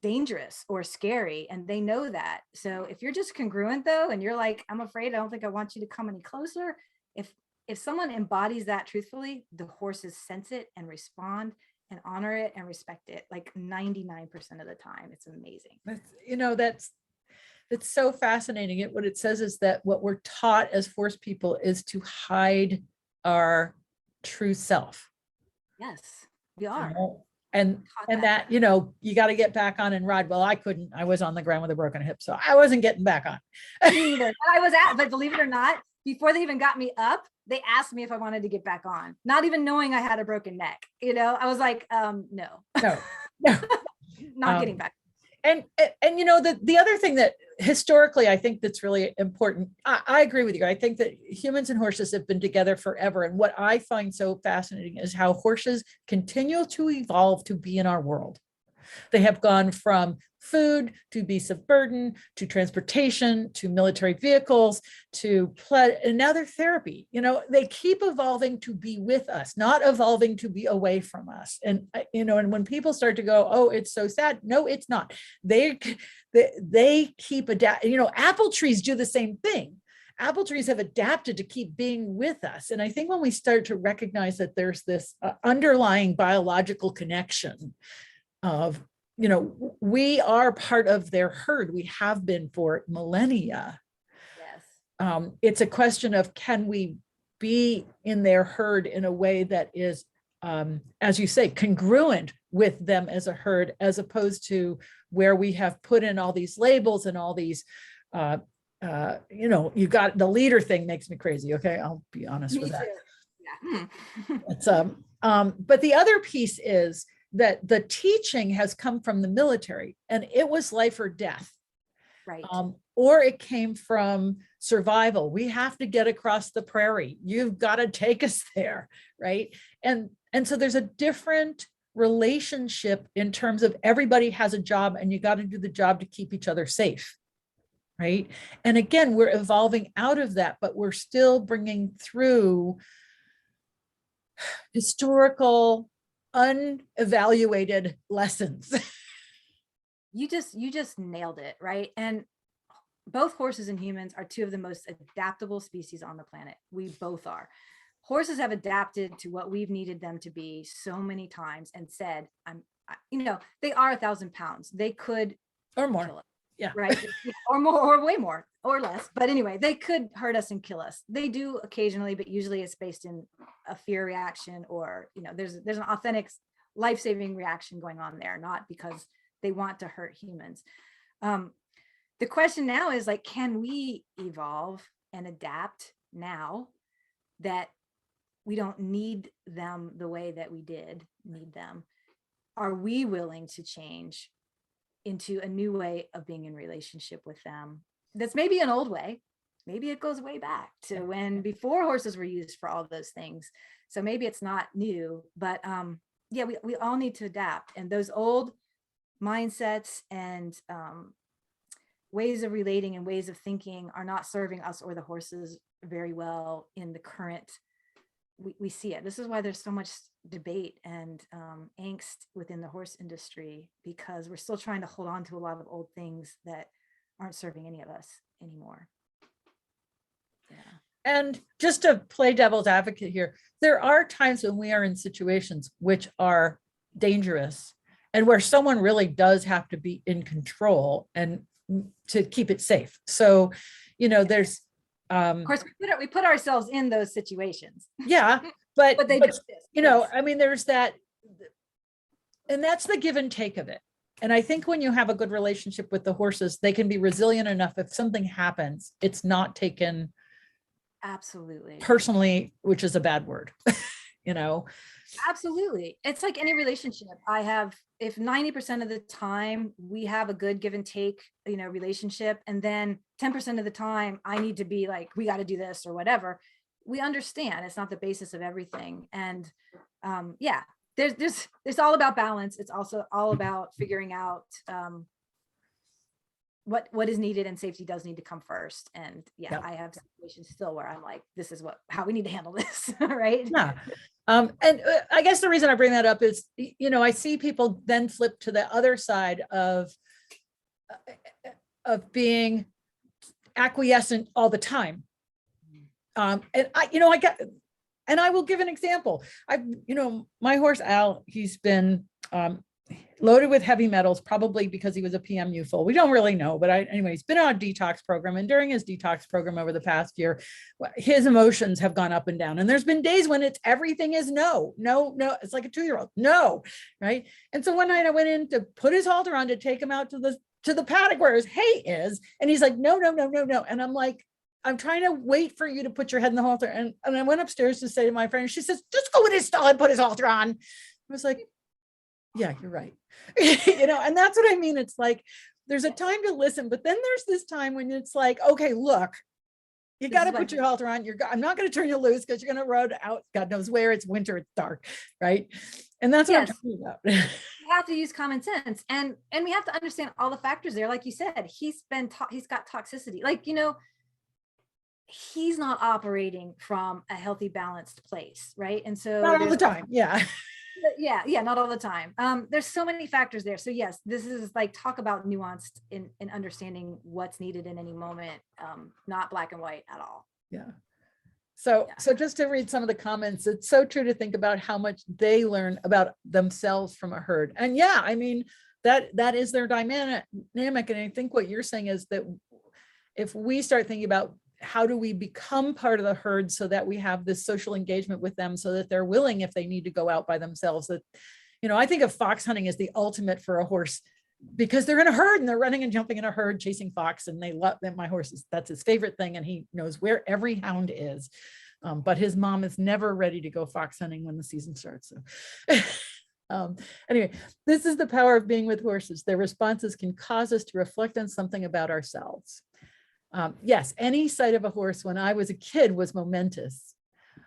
dangerous or scary, and they know that. So if you're just congruent though, and you're like, I'm afraid, I don't think I want you to come any closer. If someone embodies that truthfully, the horses sense it and respond and honor it and respect it like 99% of the time. It's amazing. That's so fascinating. What it says is that what we're taught as horse people is to hide our true self. Yes, we are. And that, you got to get back on and ride. Well, I was on the ground with a broken hip, so I wasn't getting back on. Me neither. But believe it or not, before they even got me up, they asked me if I wanted to get back on, not even knowing I had a broken neck. I was like, no, not getting back. And the other thing that historically, I think that's really important. I agree with you. I think that humans and horses have been together forever. And what I find so fascinating is how horses continue to evolve to be in our world. They have gone from food to beasts of burden, to transportation, to military vehicles, to and now they're therapy. They keep evolving to be with us, not evolving to be away from us. And and when people start to go, oh, it's so sad. No, it's not. They keep adapting. Apple trees do the same thing. Apple trees have adapted to keep being with us. And I think when we start to recognize that there's this underlying biological connection of, we are part of their herd. We have been for millennia. Yes. It's a question of, can we be in their herd in a way that is, as you say, congruent with them as a herd, as opposed to where we have put in all these labels and all these, you got the leader thing makes me crazy. Okay. I'll be honest with that. Yeah. It's, but the other piece is that the teaching has come from the military, and it was life or death. Right. Or it came from survival. We have to get across the prairie. You've got to take us there, right? And so there's a different relationship in terms of everybody has a job, and you got to do the job to keep each other safe, right? And again, we're evolving out of that, but we're still bringing through historical, unevaluated lessons. You just nailed it, right? And both horses and humans are two of the most adaptable species on the planet. We both are. Horses have adapted to what we've needed them to be so many times and said, they are 1,000 pounds. They could or more. kill us, yeah. Right. Or more, or way more, or less. But anyway, they could hurt us and kill us. They do occasionally, but usually it's based in a fear reaction, or, there's an authentic life-saving reaction going on there, not because they want to hurt humans. The question now is, like, can we evolve and adapt now that we don't need them the way that we did need them? Are we willing to change into a new way of being in relationship with them? That's maybe an old way. Maybe it goes way back to when before horses were used for all those things. So maybe it's not new, but we all need to adapt. And those old mindsets and ways of relating and ways of thinking are not serving us or the horses very well in the current. We see it. This is why there's so much debate and angst within the horse industry, because we're still trying to hold on to a lot of old things that aren't serving any of us anymore. Yeah. And just to play devil's advocate here, there are times when we are in situations which are dangerous and where someone really does have to be in control and to keep it safe. So, there's of course we put ourselves in those situations. Yeah, but they but, I mean, there's that, and that's the give and take of it. And I think when you have a good relationship with the horses, they can be resilient enough. If something happens, it's not taken absolutely personally, which is a bad word. Absolutely. It's like any relationship. If 90% of the time we have a good give and take, relationship, and then 10% of the time I need to be like, we got to do this or whatever, we understand it's not the basis of everything. And there's all about balance. It's also all about figuring out what is needed, and safety does need to come first. And I have situations still where I'm like, this is how we need to handle this. Right. Yeah. And I guess the reason I bring that up is, I see people then flip to the other side of being acquiescent all the time. And I will give an example. My horse Al, he's been loaded with heavy metals, probably because he was a PMU foal. We don't really know, but anyway, he's been on a detox program. And during his detox program over the past year, his emotions have gone up and down. And there's been days when everything is no. It's like a 2-year-old, no, right? And so one night I went in to put his halter on to take him out to the paddock where his hay is. And he's like, no. And I'm like, I'm trying to wait for you to put your head in the halter. And I went upstairs to say to my friend, she says, just go in his stall and put his halter on. I was like, yeah, you're right. And that's what I mean. It's like, there's a time to listen, but then there's this time when it's like, okay, look, you got to put your halter on. I'm not going to turn you loose because you're going to rode out. God knows where. It's winter. It's dark. Right. And that's what I'm talking about. You have to use common sense, and we have to understand all the factors there. Like you said, he's got toxicity. Like, he's not operating from a healthy, balanced place. Right. And so not all the time. Yeah. Yeah, not all the time. There's so many factors there. So yes, this is like, talk about nuanced in understanding what's needed in any moment, not black and white at all. Yeah. So just to read some of the comments, it's so true to think about how much they learn about themselves from a herd. And I mean, that is their dynamic. And I think what you're saying is that if we start thinking about how do we become part of the herd so that we have this social engagement with them so that they're willing, if they need to go out by themselves, that, I think of fox hunting as the ultimate for a horse, because they're in a herd and they're running and jumping in a herd, chasing fox. And they love them. My horse that's his favorite thing. And he knows where every hound is. But his mom is never ready to go fox hunting when the season starts. So anyway, this is the power of being with horses. Their responses can cause us to reflect on something about ourselves. Yes, any sight of a horse when I was a kid was momentous.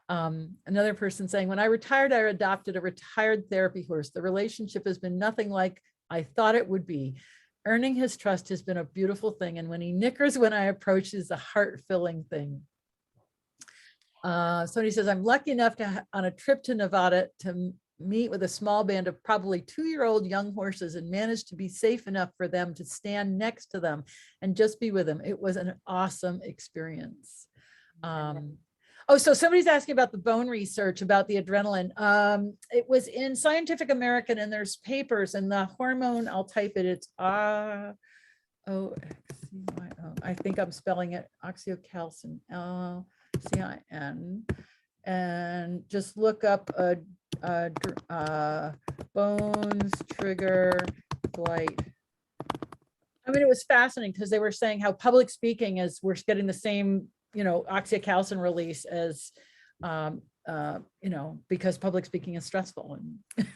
Another person saying, when I retired, I adopted a retired therapy horse. The relationship has been nothing like I thought it would be. Earning his trust has been a beautiful thing. And when he nickers when I approach is a heart-filling thing. Somebody says, I'm lucky enough to, on a trip to Nevada, to meet with a small band of probably 2-year-old young horses and managed to be safe enough for them to stand next to them and just be with them. It was an awesome experience. Oh, so somebody's asking about the bone research about the adrenaline. It was in Scientific American, and there's papers, and the hormone, I'll type it, it's I think I'm spelling it, oxyocalcin, L-C-I-N, and just look up bones trigger flight. I mean, it was fascinating because they were saying how public speaking is, we're getting the same, you know, oxytocin release as, you know, because public speaking is stressful. And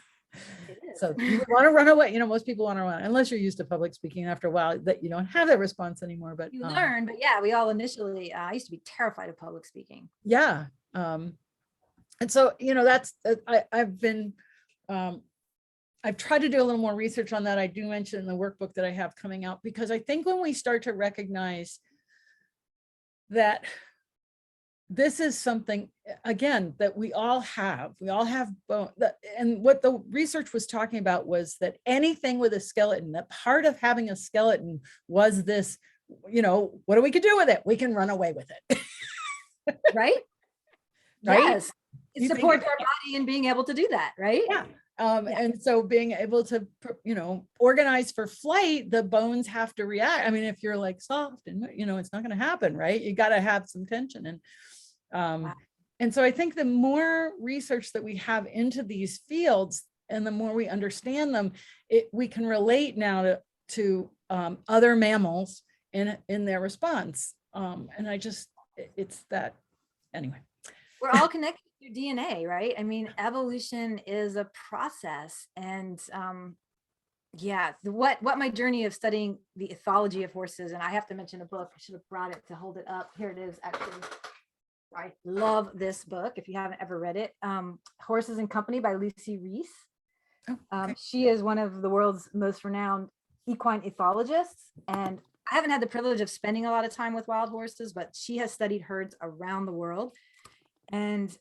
so you want to run away. You know, most people want to run, unless you're used to public speaking. After a while, that you don't have that response anymore. But you learn. But yeah, we all initially, I used to be terrified of public speaking. Yeah. And so, you know, that's, I've been, I've tried to do a little more research on that. I do mention in the workbook that I have coming out, because I think when we start to recognize that this is something, again, that we all have bone, and what the research was talking about was that anything with a skeleton, that part of having a skeleton was this, you know, what do we could do with it? We can run away with it. Right? Right? Yes. It supports our body in being able to do that, right? Yeah. And so being able to, you know, organize for flight, the bones have to react. I mean, if you're like soft and, you know, it's not going to happen, right? You got to have some tension. And, wow. And so I think the more research that we have into these fields and the more we understand them, we can relate now to other mammals in their response. And I just, it's that, anyway. We're all connected through DNA, right? I mean, evolution is a process. And yeah, what my journey of studying the ethology of horses, and I have to mention a book, I should have brought it to hold it up. Here it is, actually. I love this book, if you haven't ever read it. Horses and Company by Lucy Reese. Oh, okay. She is one of the world's most renowned equine ethologists. And I haven't had the privilege of spending a lot of time with wild horses, but she has studied herds around the world and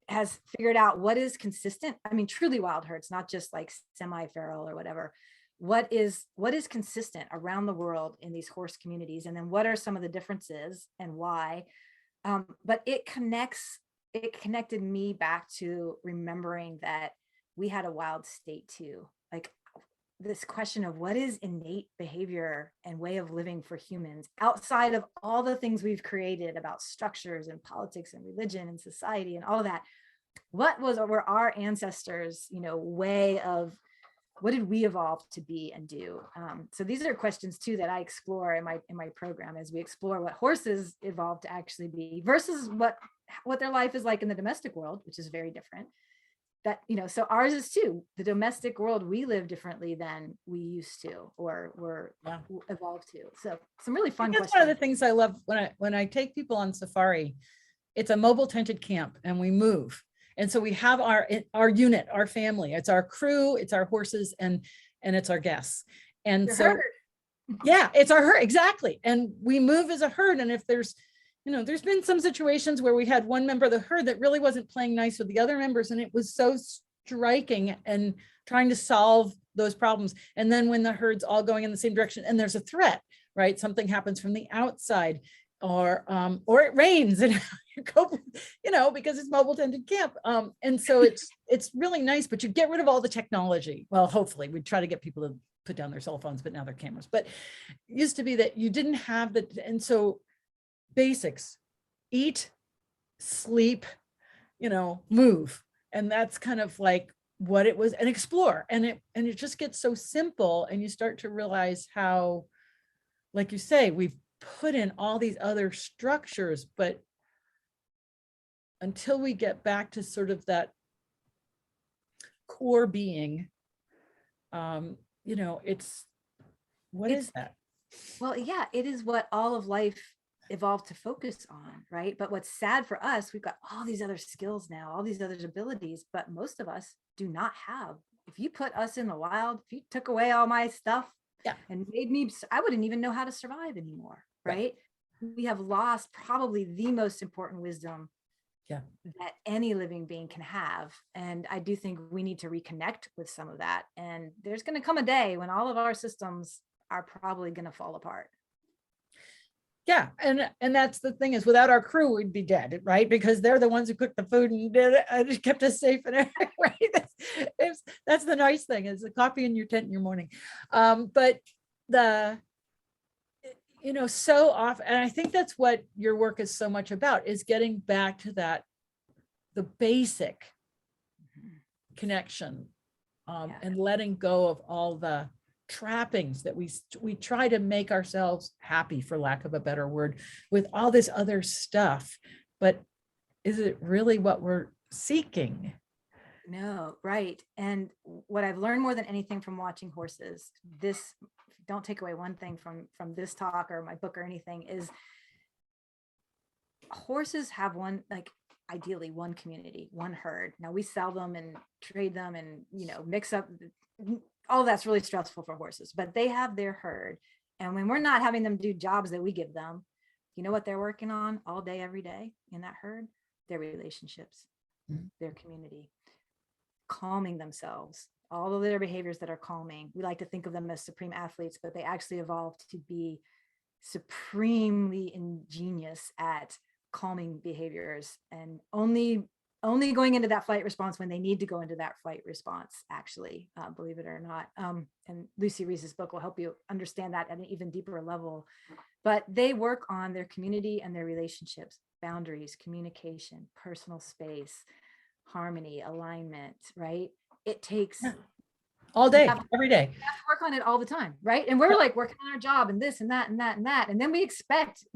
has figured out what is consistent. I mean, truly wild herds, not just like semi-feral or whatever. What is consistent around the world in these horse communities? And then what are some of the differences and why? But it connected me back to remembering that we had a wild state too. Like this question of what is innate behavior and way of living for humans outside of all the things we've created about structures and politics and religion and society and all of that. What were our ancestors, you know, way of, what did we evolve to be and do? So these are questions too that I explore in my program as we explore what horses evolved to actually be versus what their life is like in the domestic world, which is very different. That, you know, so ours is too, the domestic world, we live differently than we used to or were evolved to. So some really fun questions. That's one of the things I love when I take people on safari. It's a mobile tented camp and we move. And so we have our unit, our family, it's our crew, it's our horses, and it's our guests. And your so herd. Yeah, it's our herd, exactly. And we move as a herd. And if there's, you know, there's been some situations where we had one member of the herd that really wasn't playing nice with the other members, and it was so striking and trying to solve those problems. And then when the herd's all going in the same direction and there's a threat, right? Something happens from the outside, or it rains and you go, you know, because it's mobile tented camp. And so it's really nice, but you get rid of all the technology. Well, hopefully we try to get people to put down their cell phones, but now they're cameras. But it used to be that you didn't have the, and so basics, eat, sleep, you know, move. And that's kind of like what it was, and explore. And it just gets so simple, and you start to realize how, like you say, we've put in all these other structures, but until we get back to sort of that core being, you know, what is that? Well, yeah, it is what all of life evolved to focus on, right? But what's sad for us, we've got all these other skills now, all these other abilities, but most of us do not have. If you put us in the wild, if you took away all my stuff, Yeah, and made me, I wouldn't even know how to survive anymore, right? We have lost probably the most important wisdom that any living being can have. And I do think we need to reconnect with some of that. And there's going to come a day when all of our systems are probably going to fall apart. Yeah, and that's the thing, is without our crew, we'd be dead, right? Because they're the ones who cooked the food and did it, and kept us safe and everything, right? That's the nice thing, is the coffee in your tent in your morning. But you know, so often, and I think that's what your work is so much about, is getting back to that, the basic connection, and letting go of all the trappings that we try to make ourselves happy, for lack of a better word, with all this other stuff. But is it really what we're seeking? No, right. And what I've learned more than anything from watching horses, this, don't take away one thing from this talk or my book or anything, is horses have one, like ideally one community, one herd. Now we sell them and trade them and, you know, mix up, all that's really stressful for horses, but they have their herd. And when we're not having them do jobs that we give them, you know what they're working on all day, every day in that herd? Their relationships, their community, calming themselves, all of their behaviors that are calming. We like to think of them as supreme athletes, but they actually evolved to be supremely ingenious at calming behaviors, and only going into that flight response when they need to go into that flight response, actually, believe it or not. And Lucy Reese's book will help you understand that at an even deeper level. But they work on their community and their relationships, boundaries, communication, personal space, harmony, alignment, right? It takes all day, every day. We have to work on it all the time, right? And we're like working on our job and this and that and that and that. And then we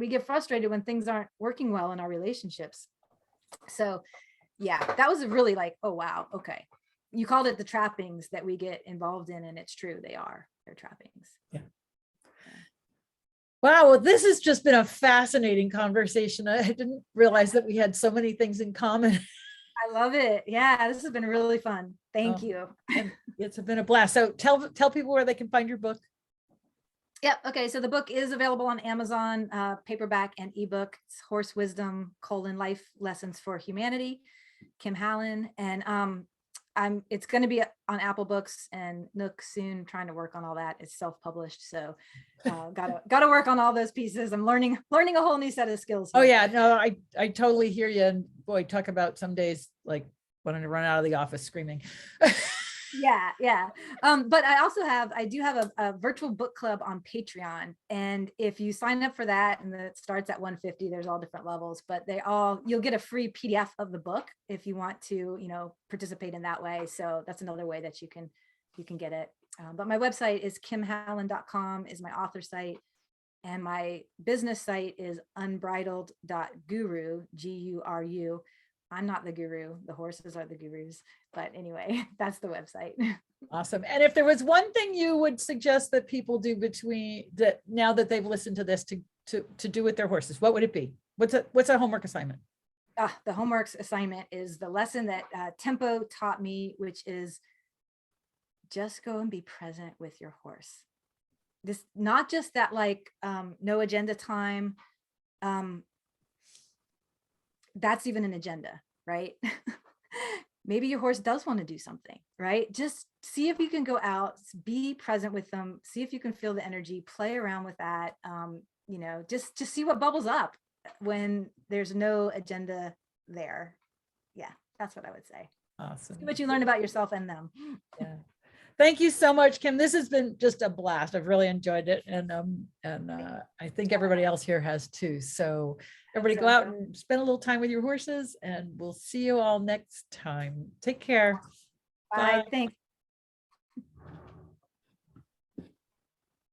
get frustrated when things aren't working well in our relationships. So yeah, that was really like, oh, wow. Okay. You called it the trappings that we get involved in, and it's true. They're trappings. Yeah. Wow. Well, this has just been a fascinating conversation. I didn't realize that we had so many things in common. I love it. Yeah, this has been really fun. Thank you. It's been a blast. So tell people where they can find your book. Yep. Okay. So the book is available on Amazon, paperback and ebook. It's Horse Wisdom: Life Lessons for Humanity, Kim Hallin. And it's going to be on Apple Books and Nook soon. Trying to work on all that. It's self-published, so gotta work on all those pieces. I'm learning a whole new set of skills here. Oh yeah, no, I totally hear you. And boy, talk about some days like wanting to run out of the office screaming. Yeah. But I do have a virtual book club on Patreon. And if you sign up for that, and it starts at $150, there's all different levels, but you'll get a free PDF of the book if you want to, you know, participate in that way. So that's another way that you can get it. But my website is kimhallin.com is my author site. And my business site is unbridled.guru, GURU. I'm not the guru. The horses are the gurus. But anyway, that's the website. Awesome. And if there was one thing you would suggest that people do now that they've listened to this to do with their horses, what would it be? What's a homework assignment? The homework assignment is the lesson that Tempo taught me, which is just go and be present with your horse. This, not just that, like, no agenda time. That's even an agenda, right? Maybe your horse does want to do something, right? Just see if you can go out, be present with them, see if you can feel the energy, play around with that. You know, just see what bubbles up when there's no agenda there. Yeah, that's what I would say. Awesome. See what you learn about yourself and them. Yeah. Thank you so much, Kim. This has been just a blast. I've really enjoyed it. And I think everybody else here has too. So everybody go out and spend a little time with your horses, and we'll see you all next time. Take care. Bye. Thanks.